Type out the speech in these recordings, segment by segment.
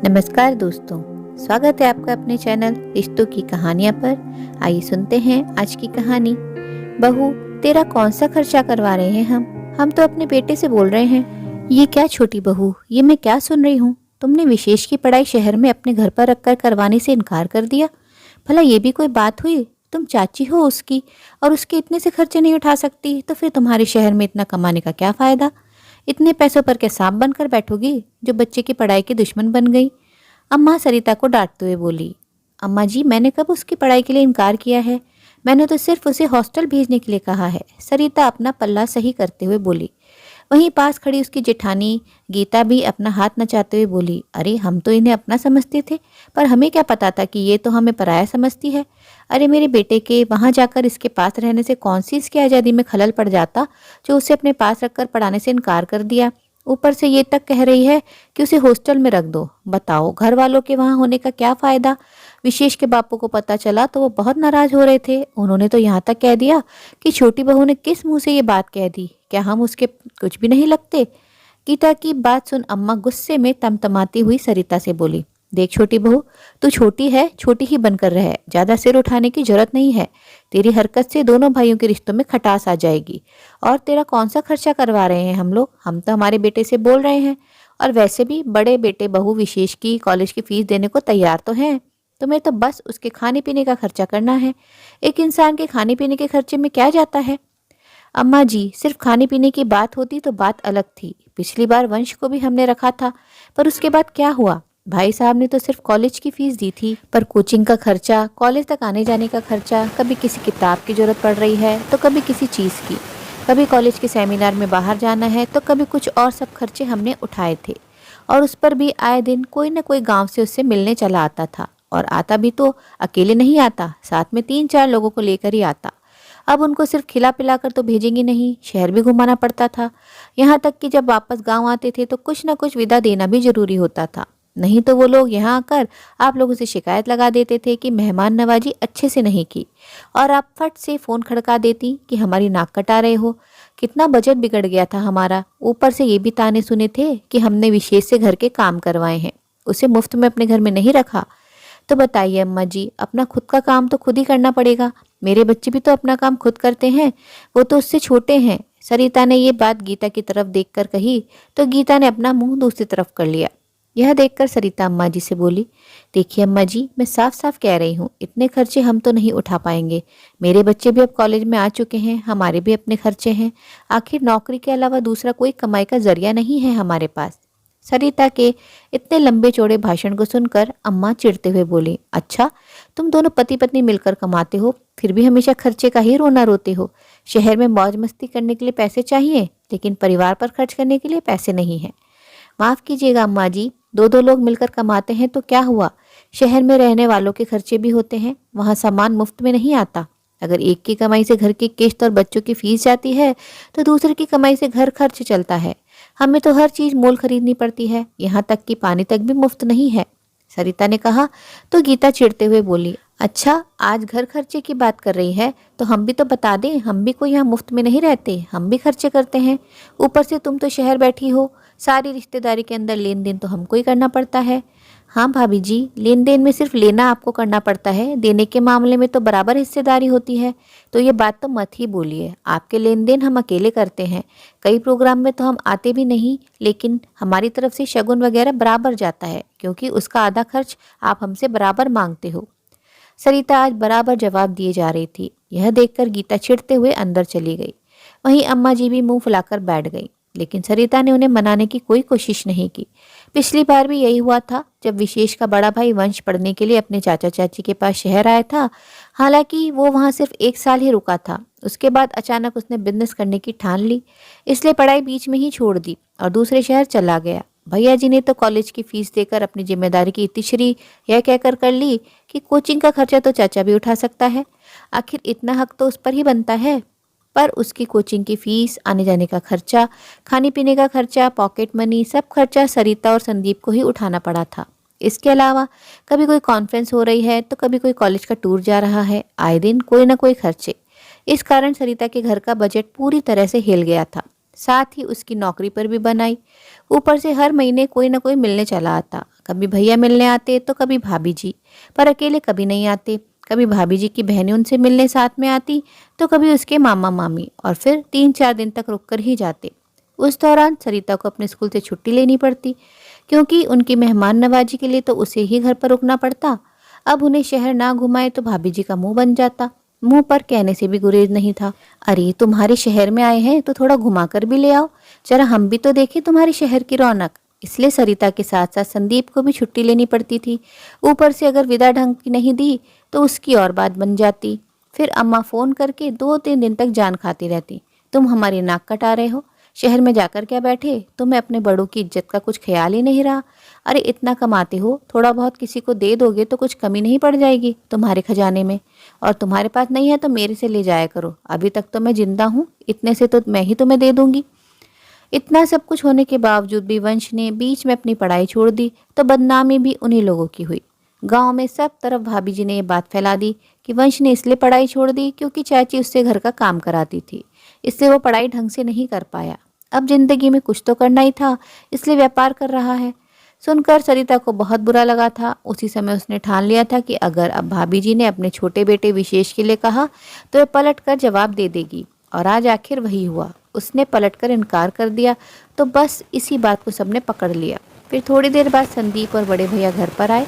नमस्कार दोस्तों, स्वागत है आपका अपने चैनल रिश्तों की कहानियां पर। आइए सुनते हैं आज की कहानी। बहू, तेरा कौन सा खर्चा करवा रहे हैं हम तो अपने बेटे से बोल रहे हैं। ये क्या छोटी बहू, ये मैं क्या सुन रही हूँ? तुमने विशेष की पढ़ाई शहर में अपने घर पर रखकर करवाने से इनकार कर दिया। भला ये भी कोई बात हुई? तुम चाची हो उसकी और उसके इतने से खर्चे नहीं उठा सकती तो फिर तुम्हारे शहर में इतना कमाने का क्या फायदा? इतने पैसों पर क्या सांप बनकर बैठोगी जो बच्चे की पढ़ाई की दुश्मन बन गई? अम्मा सरिता को डांटते हुए बोली। अम्मा जी, मैंने कब उसकी पढ़ाई के लिए इनकार किया है? मैंने तो सिर्फ उसे हॉस्टल भेजने के लिए कहा है, सरिता अपना पल्ला सही करते हुए बोली। वहीं पास खड़ी उसकी जेठानी गीता भी अपना हाथ नचाते हुए बोली, अरे हम तो इन्हें अपना समझते थे, पर हमें क्या पता था कि ये तो हमें पराया समझती है। अरे मेरे बेटे के वहां जाकर इसके पास रहने से कौन सी इसकी आज़ादी में खलल पड़ जाता जो उसे अपने पास रखकर पढ़ाने से इनकार कर दिया। ऊपर से ये तक कह रही है कि उसे हॉस्टल में रख दो। बताओ, घर वालों के वहां होने का क्या फायदा? विशेष के बापू को पता चला तो वो बहुत नाराज हो रहे थे। उन्होंने तो यहाँ तक कह दिया कि छोटी बहू ने किस मुंह से ये बात कह दी, क्या हम उसके कुछ भी नहीं लगते? गीता की बात सुन अम्मा गुस्से में तमतमाती हुई सरिता से बोली, देख छोटी बहू, तू छोटी है, छोटी ही बनकर रह, ज्यादा सिर उठाने की जरूरत नहीं है। तेरी हरकत से दोनों भाइयों के रिश्तों में खटास आ जाएगी। और तेरा कौन सा खर्चा करवा रहे हैं हम लोग? हम तो हमारे बेटे से बोल रहे हैं, और वैसे भी बड़े बेटे बहू विशेष की कॉलेज की फीस देने को तैयार तो हैं। तुम्हें तो बस उसके खाने पीने का खर्चा करना है। एक इंसान के खाने पीने के खर्चे में क्या जाता है? अम्मा जी, सिर्फ खाने पीने की बात होती तो बात अलग थी। पिछली बार वंश को भी हमने रखा था, पर उसके बाद क्या हुआ? भाई साहब ने तो सिर्फ कॉलेज की फीस दी थी, पर कोचिंग का खर्चा, कॉलेज तक आने जाने का खर्चा, कभी किसी किताब की जरूरत पड़ रही है तो कभी किसी चीज़ की, कभी कॉलेज के सेमिनार में बाहर जाना है तो कभी कुछ और, सब खर्चे हमने उठाए थे। और उस पर भी आए दिन कोई न कोई गाँव से उससे मिलने चला आता था, और आता भी तो अकेले नहीं आता, साथ में 3-4 लोगों को लेकर ही आता। अब उनको सिर्फ खिला पिला कर तो भेजेंगे नहीं, शहर भी घुमाना पड़ता था। यहाँ तक कि जब वापस गांव आते थे तो कुछ न कुछ विदा देना भी जरूरी होता था, नहीं तो वो लोग यहाँ आकर आप लोगों से शिकायत लगा देते थे कि मेहमान नवाजी अच्छे से नहीं की, और आप फट से फ़ोन खड़का देती कि हमारी नाक कटा रहे हो। कितना बजट बिगड़ गया था हमारा। ऊपर से ये भी ताने सुने थे कि हमने विशेष से घर के काम करवाए हैं, उसे मुफ्त में अपने घर में नहीं रखा। तो बताइए अम्मा जी, अपना खुद का काम तो खुद ही करना पड़ेगा। मेरे बच्चे भी तो अपना काम खुद करते हैं, वो तो उससे छोटे हैं। सरिता ने ये बात गीता की तरफ देखकर कही तो गीता ने अपना मुंह दूसरी तरफ कर लिया। यह देखकर सरिता अम्मा जी से बोली, देखिए अम्मा जी, मैं साफ साफ कह रही हूँ, इतने खर्चे हम तो नहीं उठा पाएंगे। मेरे बच्चे भी अब कॉलेज में आ चुके हैं, हमारे भी अपने खर्चे हैं। आखिर नौकरी के अलावा दूसरा कोई कमाई का जरिया नहीं है हमारे पास। सरिता के इतने लंबे चौड़े भाषण को सुनकर अम्मा चिढ़ते हुए बोली, अच्छा, तुम दोनों पति पत्नी मिलकर कमाते हो, फिर भी हमेशा खर्चे का ही रोना रोते हो। शहर में मौज मस्ती करने के लिए पैसे चाहिए, लेकिन परिवार पर खर्च करने के लिए पैसे नहीं है। माफ़ कीजिएगा अम्मा जी, दो दो लोग मिलकर कमाते हैं तो क्या हुआ? शहर में रहने वालों के खर्चे भी होते हैं, वहाँ सामान मुफ्त में नहीं आता। अगर एक की कमाई से घर की किस्त और बच्चों की फीस जाती है तो दूसरे की कमाई से घर खर्च चलता है। हमें तो हर चीज़ मोल खरीदनी पड़ती है, यहाँ तक कि पानी तक भी मुफ्त नहीं है। सरिता ने कहा तो गीता चिढ़ते हुए बोली, अच्छा, आज घर खर्चे की बात कर रही है तो हम भी तो बता दें, हम भी कोई यहाँ मुफ्त में नहीं रहते, हम भी खर्चे करते हैं। ऊपर से तुम तो शहर बैठी हो, सारी रिश्तेदारी के अंदर लेन देन तो हमको ही करना पड़ता है। हाँ भाभी जी, लेन देन में सिर्फ लेना आपको करना पड़ता है, देने के मामले में तो बराबर हिस्सेदारी होती है। तो ये बात तो मत ही बोलिए, आपके लेन देन हम अकेले करते हैं। कई प्रोग्राम में तो हम आते भी नहीं, लेकिन हमारी तरफ से शगुन वगैरह बराबर जाता है, क्योंकि उसका आधा खर्च आप हमसे बराबर मांगते हो। सरिता आज बराबर जवाब दिए जा रही थी। यह देखकर गीता चिढ़ते हुए अंदर चली गई। वहीं अम्मा जी भी मुंह फुलाकर बैठ गई, लेकिन सरिता ने उन्हें मनाने की कोई कोशिश नहीं की। पिछली बार भी यही हुआ था, जब विशेष का बड़ा भाई वंश पढ़ने के लिए अपने चाचा चाची के पास शहर आया था। हालांकि वो वहाँ सिर्फ 1 साल ही रुका था, उसके बाद अचानक उसने बिजनेस करने की ठान ली, इसलिए पढ़ाई बीच में ही छोड़ दी और दूसरे शहर चला गया। भैया जी ने तो कॉलेज की फीस देकर अपनी जिम्मेदारी की इतिश्री यह कहकर कर ली कि कोचिंग का खर्चा तो चाचा भी उठा सकता है, आखिर इतना हक तो उस पर ही बनता है। पर उसकी कोचिंग की फीस, आने जाने का खर्चा, खाने पीने का खर्चा, पॉकेट मनी, सब खर्चा सरिता और संदीप को ही उठाना पड़ा था। इसके अलावा कभी कोई कॉन्फ्रेंस हो रही है तो कभी कोई कॉलेज का टूर जा रहा है, आए दिन कोई ना कोई खर्चे। इस कारण सरिता के घर का बजट पूरी तरह से हिल गया था। साथ ही उसकी नौकरी पर भी बन आई। ऊपर से हर महीने कोई ना कोई मिलने चला आता, कभी भैया मिलने आते तो कभी भाभी जी, पर अकेले कभी नहीं आते। कभी भाभी जी की बहनें उनसे मिलने साथ में आती तो कभी उसके मामा मामी, और फिर 3-4 दिन तक रुककर ही जाते। उस दौरान सरिता को अपने स्कूल से छुट्टी लेनी पड़ती, क्योंकि उनकी मेहमान नवाजी के लिए तो उसे ही घर पर रुकना पड़ता। अब उन्हें शहर ना घुमाए तो भाभी जी का मुंह बन जाता। मुंह पर कहने से भी गुरेज नहीं था। अरे तुम्हारे शहर में आए हैं तो थोड़ा घुमा कर भी ले आओ, जरा हम भी तो देखें तुम्हारे शहर की रौनक। इसलिए सरिता के साथ साथ संदीप को भी छुट्टी लेनी पड़ती थी। ऊपर से अगर विदा ढंग की नहीं दी तो उसकी और बात बन जाती। फिर अम्मा फोन करके 2-3 दिन तक जान खाती रहती, तुम हमारी नाक कटा रहे हो, शहर में जाकर क्या बैठे, तुम्हें अपने बड़ों की इज्जत का कुछ ख्याल ही नहीं रहा। अरे इतना कमाते हो, थोड़ा बहुत किसी को दे दोगे तो कुछ कमी नहीं पड़ जाएगी तुम्हारे खजाने में। और तुम्हारे पास नहीं है तो मेरे से ले जाया करो, अभी तक तो मैं जिंदा हूँ, इतने से तो मैं ही तुम्हें दे दूंगी। इतना सब कुछ होने के बावजूद भी वंश ने बीच में अपनी पढ़ाई छोड़ दी तो बदनामी भी उन्हीं लोगों की हुई। गांव में सब तरफ भाभी जी ने ये बात फैला दी कि वंश ने इसलिए पढ़ाई छोड़ दी क्योंकि चाची उससे घर का काम कराती थी, इससे वो पढ़ाई ढंग से नहीं कर पाया। अब जिंदगी में कुछ तो करना ही था, इसलिए व्यापार कर रहा है। सुनकर सरिता को बहुत बुरा लगा था। उसी समय उसने ठान लिया था कि अगर अब भाभी जी ने अपने छोटे बेटे विशेष के लिए कहा तो वह पलट कर जवाब दे देगी, और आज आखिर वही हुआ। उसने पलटकर इनकार कर दिया तो बस इसी बात को सबने पकड़ लिया। फिर थोड़ी देर बाद संदीप और बड़े भैया घर पर आए।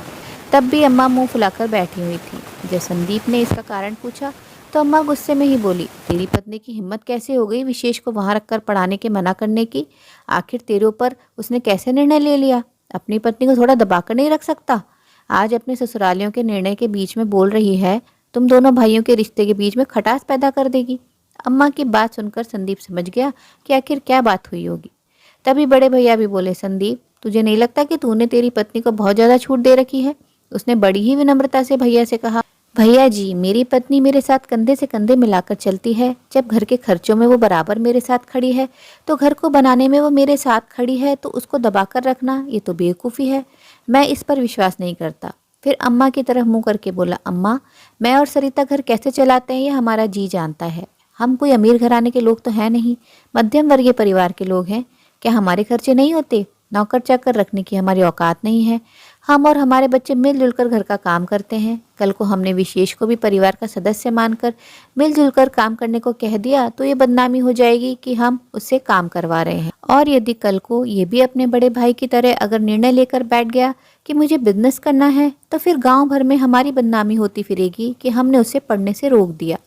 तब भी अम्मा मुंह फुलाकर बैठी हुई थी। जब संदीप ने इसका कारण पूछा तो अम्मा गुस्से में ही बोली, तेरी पत्नी की हिम्मत कैसे हो गई विशेष को वहां रखकर पढ़ाने के मना करने की? आखिर तेरे ऊपर उसने कैसे निर्णय ले लिया? अपनी पत्नी को थोड़ा दबाकर नहीं रख सकता? आज अपने ससुरालियों के निर्णय के बीच में बोल रही है, तुम दोनों भाइयों के रिश्ते के बीच में खटास पैदा कर देगी। अम्मा की बात सुनकर संदीप समझ गया कि आखिर क्या बात हुई होगी। तभी बड़े भैया भी बोले, संदीप तुझे नहीं लगता कि तूने तेरी पत्नी को बहुत ज्यादा छूट दे रखी है? उसने बड़ी ही विनम्रता से भैया से कहा, भैया जी मेरी पत्नी मेरे साथ कंधे से कंधे मिलाकर चलती है। जब घर के खर्चों में वो बराबर मेरे साथ खड़ी है तो घर को बनाने में वो मेरे साथ खड़ी है, तो उसको दबाकर रखना ये तो बेवकूफ़ी है। मैं इस पर विश्वास नहीं करता। फिर अम्मा की तरफ मुंह करके बोला, अम्मा मैं और सरिता घर कैसे चलाते हैं ये हमारा जी जानता है। हम कोई अमीर घराने के लोग तो हैं नहीं, मध्यम वर्गीय परिवार के लोग हैं। क्या हमारे खर्चे नहीं होते? नौकर चाकर रखने की हमारी औकात नहीं है। हम और हमारे बच्चे मिलजुल कर घर का काम करते हैं। कल को हमने विशेष को भी परिवार का सदस्य मानकर मिलजुल कर काम करने को कह दिया तो ये बदनामी हो जाएगी कि हम उससे काम करवा रहे हैं। और यदि कल को ये भी अपने बड़े भाई की तरह अगर निर्णय लेकर बैठ गया कि मुझे बिजनेस करना है, तो फिर गाँव भर में हमारी बदनामी होती फिरेगी कि हमने उसे पढ़ने से रोक दिया।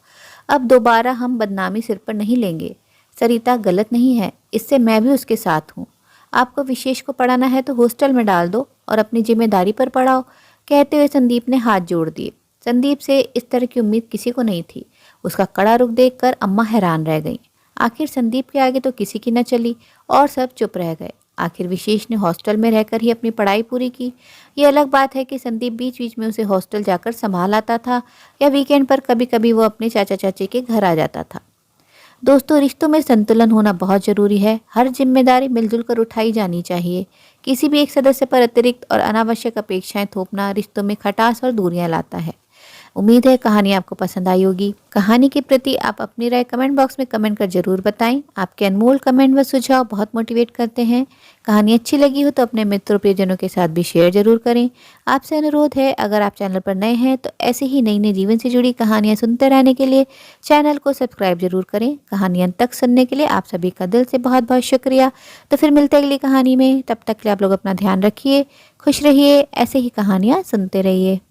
अब दोबारा हम बदनामी सिर पर नहीं लेंगे। सरिता गलत नहीं है, इससे मैं भी उसके साथ हूँ। आपको विशेष को पढ़ाना है तो हॉस्टल में डाल दो और अपनी जिम्मेदारी पर पढ़ाओ। कहते हुए संदीप ने हाथ जोड़ दिए। संदीप से इस तरह की उम्मीद किसी को नहीं थी। उसका कड़ा रुख देखकर अम्मा हैरान रह गईं। आखिर संदीप के आगे तो किसी की न चली और सब चुप रह गए। आखिर विशेष ने हॉस्टल में रहकर ही अपनी पढ़ाई पूरी की। ये अलग बात है कि संदीप बीच बीच में उसे हॉस्टल जाकर संभाल आता था या वीकेंड पर कभी कभी वो अपने चाचा चाची के घर आ जाता था। दोस्तों रिश्तों में संतुलन होना बहुत ज़रूरी है। हर जिम्मेदारी मिलजुल कर उठाई जानी चाहिए। किसी भी एक सदस्य पर अतिरिक्त और अनावश्यक अपेक्षाएं थोपना रिश्तों में खटास और दूरियां लाता है। उम्मीद है कहानी आपको पसंद आई होगी। कहानी के प्रति आप अपनी राय कमेंट बॉक्स में कमेंट कर जरूर बताएं। आपके अनमोल कमेंट व सुझाव बहुत मोटिवेट करते हैं। कहानी अच्छी लगी हो तो अपने मित्रों प्रियजनों के साथ भी शेयर जरूर करें। आपसे अनुरोध है, अगर आप चैनल पर नए हैं तो ऐसे ही नई नई जीवन से जुड़ी कहानियाँ सुनते रहने के लिए चैनल को सब्सक्राइब जरूर करें। कहानी अंत तक सुनने के लिए आप सभी का दिल से बहुत बहुत शुक्रिया। तो फिर मिलते हैं अगली कहानी में। तब तक के लिए आप लोग अपना ध्यान रखिए, खुश रहिए, ऐसे ही कहानियाँ सुनते रहिए।